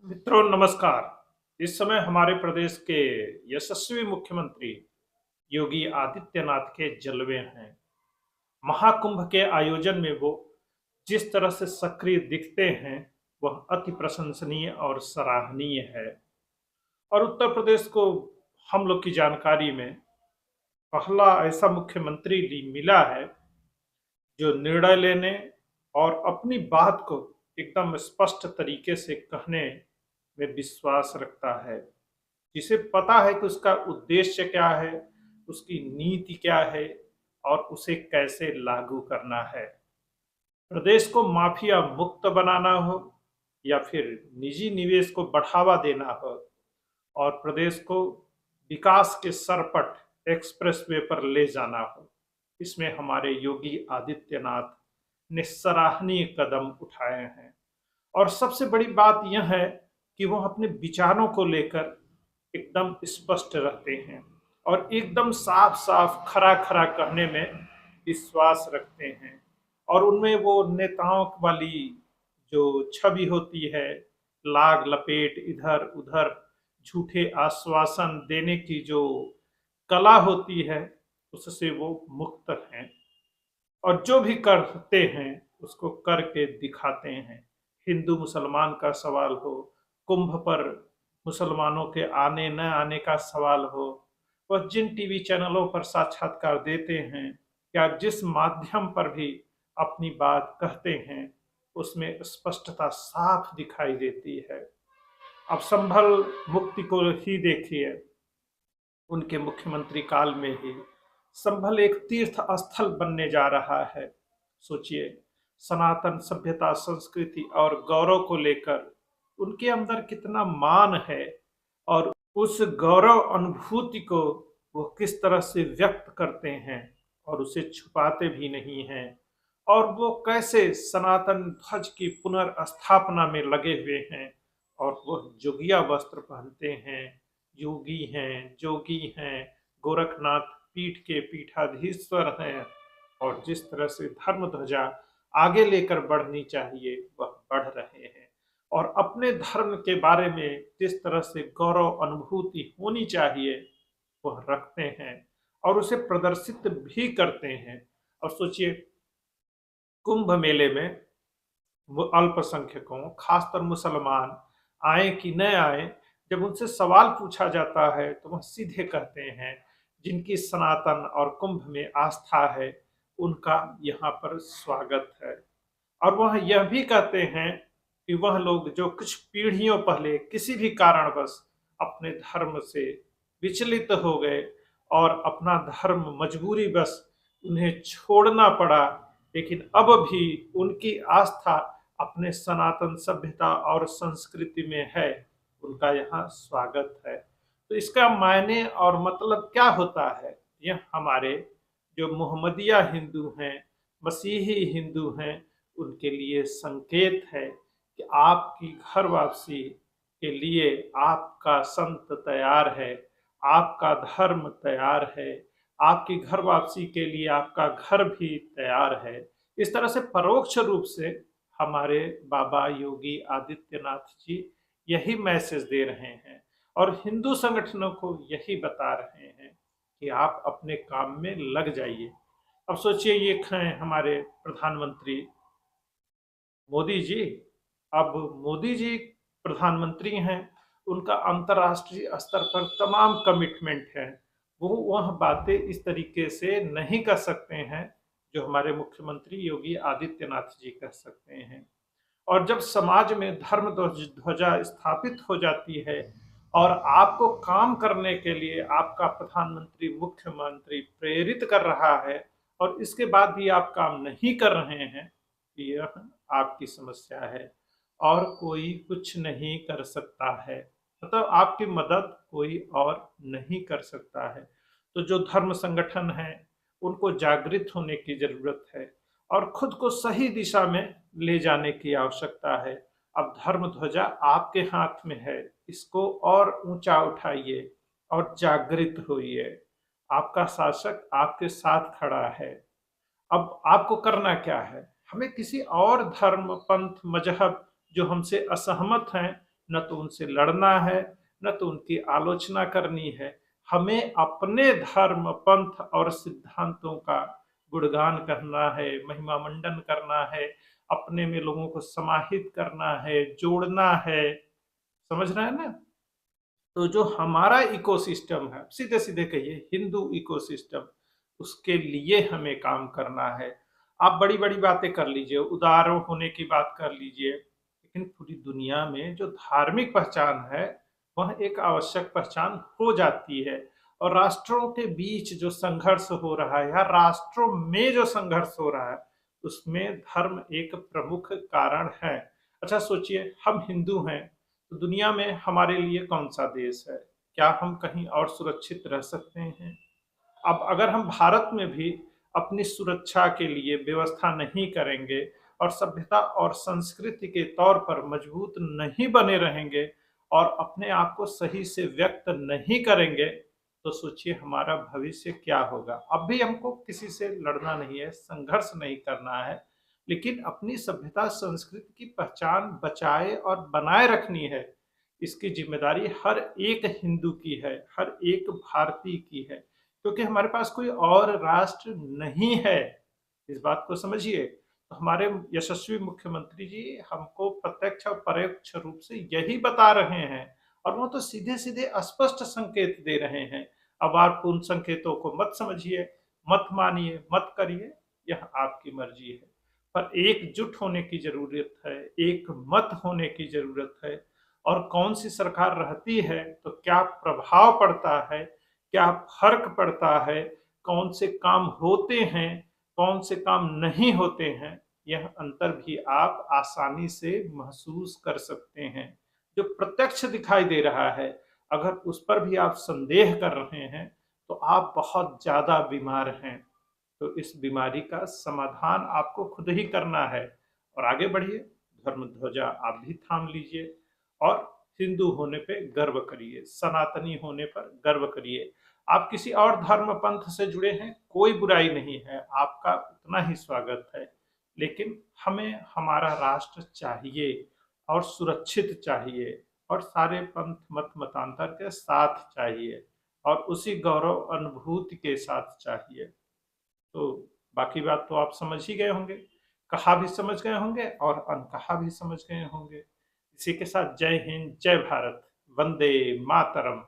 मित्रों नमस्कार। इस समय हमारे प्रदेश के यशस्वी मुख्यमंत्री योगी आदित्यनाथ के जलवे हैं। महाकुंभ के आयोजन में वो जिस तरह से सक्रिय दिखते हैं वह अति प्रशंसनीय और सराहनीय है। और उत्तर प्रदेश को हम लोग की जानकारी में पहला ऐसा मुख्यमंत्री मिला है जो निर्णय लेने और अपनी बात को एकदम स्पष्ट तरीके से कहने में विश्वास रखता है, जिसे पता है कि उसका उद्देश्य क्या है, उसकी नीति क्या है और उसे कैसे लागू करना है। प्रदेश को माफिया मुक्त बनाना हो या फिर निजी निवेश को बढ़ावा देना हो और प्रदेश को विकास के सरपट एक्सप्रेसवे पर ले जाना हो, इसमें हमारे योगी आदित्यनाथ ने सराहनीय कदम उठाए हैं। और सबसे बड़ी बात यह है कि वह अपने विचारों को लेकर एकदम स्पष्ट रहते हैं और एकदम साफ साफ खरा खरा कहने में विश्वास रखते हैं। और उनमें वो नेताओं वाली जो छवि होती है, लाग लपेट इधर उधर झूठे आश्वासन देने की जो कला होती है, उससे वो मुक्त हैं और जो भी करते हैं उसको करके दिखाते हैं। हिंदू मुसलमान का सवाल हो, कुंभ पर मुसलमानों के आने न आने का सवाल हो, वह जिन टीवी चैनलों पर साक्षात्कार देते हैं या जिस माध्यम पर भी अपनी बात कहते हैं, उसमें स्पष्टता साफ दिखाई देती है। अब संभल मुक्ति को ही देखिए, उनके मुख्यमंत्री काल में ही संभल एक तीर्थ स्थल बनने जा रहा है। सोचिए, सनातन सभ्यता संस्कृति और गौरव को लेकर उनके अंदर कितना मान है और उस गौरव अनुभूति को वो किस तरह से व्यक्त करते हैं और उसे छुपाते भी नहीं हैं। और वो कैसे सनातन ध्वज की पुनर्स्थापना में लगे हुए हैं और वो जोगिया वस्त्र पहनते हैं, योगी हैं, जोगी हैं, गोरखनाथ पीठ के पीठाधीश्वर हैं। और जिस तरह से धर्म ध्वजा आगे लेकर बढ़नी चाहिए वह बढ़ रहे हैं और अपने धर्म के बारे में जिस तरह से गौरव अनुभूति होनी चाहिए वह रखते हैं और उसे प्रदर्शित भी करते हैं। और सोचिए, कुंभ मेले में वो अल्पसंख्यकों खासकर मुसलमान आए कि न आए, जब उनसे सवाल पूछा जाता है तो वह सीधे कहते हैं जिनकी सनातन और कुंभ में आस्था है उनका यहाँ पर स्वागत है। और वह यह भी कहते हैं कि वह लोग जो कुछ पीढ़ियों पहले किसी भी कारणवश अपने धर्म से विचलित हो गए और अपना धर्म मजबूरी बस उन्हें छोड़ना पड़ा, लेकिन अब भी उनकी आस्था अपने सनातन सभ्यता और संस्कृति में है, उनका यहाँ स्वागत है। तो इसका मायने और मतलब क्या होता है? यह हमारे जो मोहम्मदिया हिंदू हैं, मसीही हिंदू हैं, उनके लिए संकेत है कि आपकी घर वापसी के लिए आपका संत तैयार है, आपका धर्म तैयार है, आपकी घर वापसी के लिए आपका घर भी तैयार है। इस तरह से परोक्ष रूप से हमारे बाबा योगी आदित्यनाथ जी यही मैसेज दे रहे हैं और हिंदू संगठनों को यही बता रहे हैं कि आप अपने काम में लग जाइए। अब सोचिए, ये हैं हमारे प्रधानमंत्री मोदी जी। अब मोदी जी प्रधानमंत्री हैं, उनका अंतर्राष्ट्रीय स्तर पर तमाम कमिटमेंट है, वो वह बातें इस तरीके से नहीं कर सकते हैं जो हमारे मुख्यमंत्री योगी आदित्यनाथ जी कर सकते हैं। और जब समाज में धर्म ध्वजा स्थापित हो जाती है और आपको काम करने के लिए आपका प्रधानमंत्री मुख्यमंत्री प्रेरित कर रहा है और इसके बाद भी आप काम नहीं कर रहे हैं, यह आपकी समस्या है और कोई कुछ नहीं कर सकता है। मतलब आपकी मदद कोई और नहीं कर सकता है। तो जो धर्म संगठन है उनको जागृत होने की जरूरत है और खुद को सही दिशा में ले जाने की आवश्यकता है। अब धर्म ध्वजा आपके हाथ में है, इसको और ऊंचा उठाइए और जागृत होइए। आपका शासक आपके साथ खड़ा है। अब आपको करना क्या है? हमें किसी और धर्म, पंथ, मजहब जो हमसे असहमत हैं न तो उनसे लड़ना है, न तो उनकी आलोचना करनी है। हमें अपने धर्म, पंथ और सिद्धांतों का गुणगान करना है, महिमा मंडन करना है, अपने में लोगों को समाहित करना है, जोड़ना है। समझ रहे हैं ना? तो जो हमारा इकोसिस्टम है, सीधे सीधे कहिए हिंदू इकोसिस्टम, उसके लिए हमें काम करना है। आप बड़ी बड़ी बातें कर लीजिए, उदार होने की बात कर लीजिए, लेकिन पूरी दुनिया में जो धार्मिक पहचान है वह एक आवश्यक पहचान हो जाती है। और राष्ट्रों के बीच जो संघर्ष हो रहा है या राष्ट्रों में जो संघर्ष हो रहा है, उसमें धर्म एक प्रमुख कारण है। अच्छा सोचिए, हम हिंदू हैं तो दुनिया में हमारे लिए कौन सा देश है? क्या हम कहीं और सुरक्षित रह सकते हैं? अब अगर हम भारत में भी अपनी सुरक्षा के लिए व्यवस्था नहीं करेंगे और सभ्यता और संस्कृति के तौर पर मजबूत नहीं बने रहेंगे और अपने आप को सही से व्यक्त नहीं करेंगे, तो सोचिए हमारा भविष्य क्या होगा। अब भी हमको किसी से लड़ना नहीं है, संघर्ष नहीं करना है, लेकिन अपनी सभ्यता संस्कृति की पहचान बचाए और बनाए रखनी है। इसकी जिम्मेदारी हर एक हिंदू की है, हर एक भारतीय की है, क्योंकि हमारे पास कोई और राष्ट्र नहीं है। इस बात को समझिए। तो हमारे यशस्वी मुख्यमंत्री जी हमको प्रत्यक्ष और परोक्ष रूप से यही बता रहे हैं, और वो तो सीधे सीधे स्पष्ट संकेत दे रहे हैं। अब आप उन संकेतों को मत समझिए, मत मानिए, मत करिए, यह आपकी मर्जी है। पर एकजुट होने की जरूरत है, एक मत होने की जरूरत है। और कौन सी सरकार रहती है तो क्या प्रभाव पड़ता है, क्या फर्क पड़ता है, कौन से काम होते हैं, कौन से काम नहीं होते हैं, यह अंतर भी आप आसानी से महसूस कर सकते हैं। जो प्रत्यक्ष दिखाई दे रहा है, अगर उस पर भी आप संदेह कर रहे हैं तो आप बहुत ज्यादा बीमार हैं। तो इस बीमारी का समाधान आपको खुद ही करना है। और आगे बढ़िए, धर्म ध्वजा आप भी थाम लीजिए और हिंदू होने पे गर्व करिए, सनातनी होने पर गर्व करिए। आप किसी और धर्म पंथ से जुड़े हैं, कोई बुराई नहीं है, आपका उतना ही स्वागत है। लेकिन हमें हमारा राष्ट्र चाहिए और सुरक्षित चाहिए, और सारे पंथ मत मतांतर के साथ चाहिए, और उसी गौरव अनुभूति के साथ चाहिए। तो बाकी बात तो आप समझ ही गए होंगे, कहा भी समझ गए होंगे और अनकहा भी समझ गए होंगे। इसी के साथ जय हिंद, जय भारत, वंदे मातरम।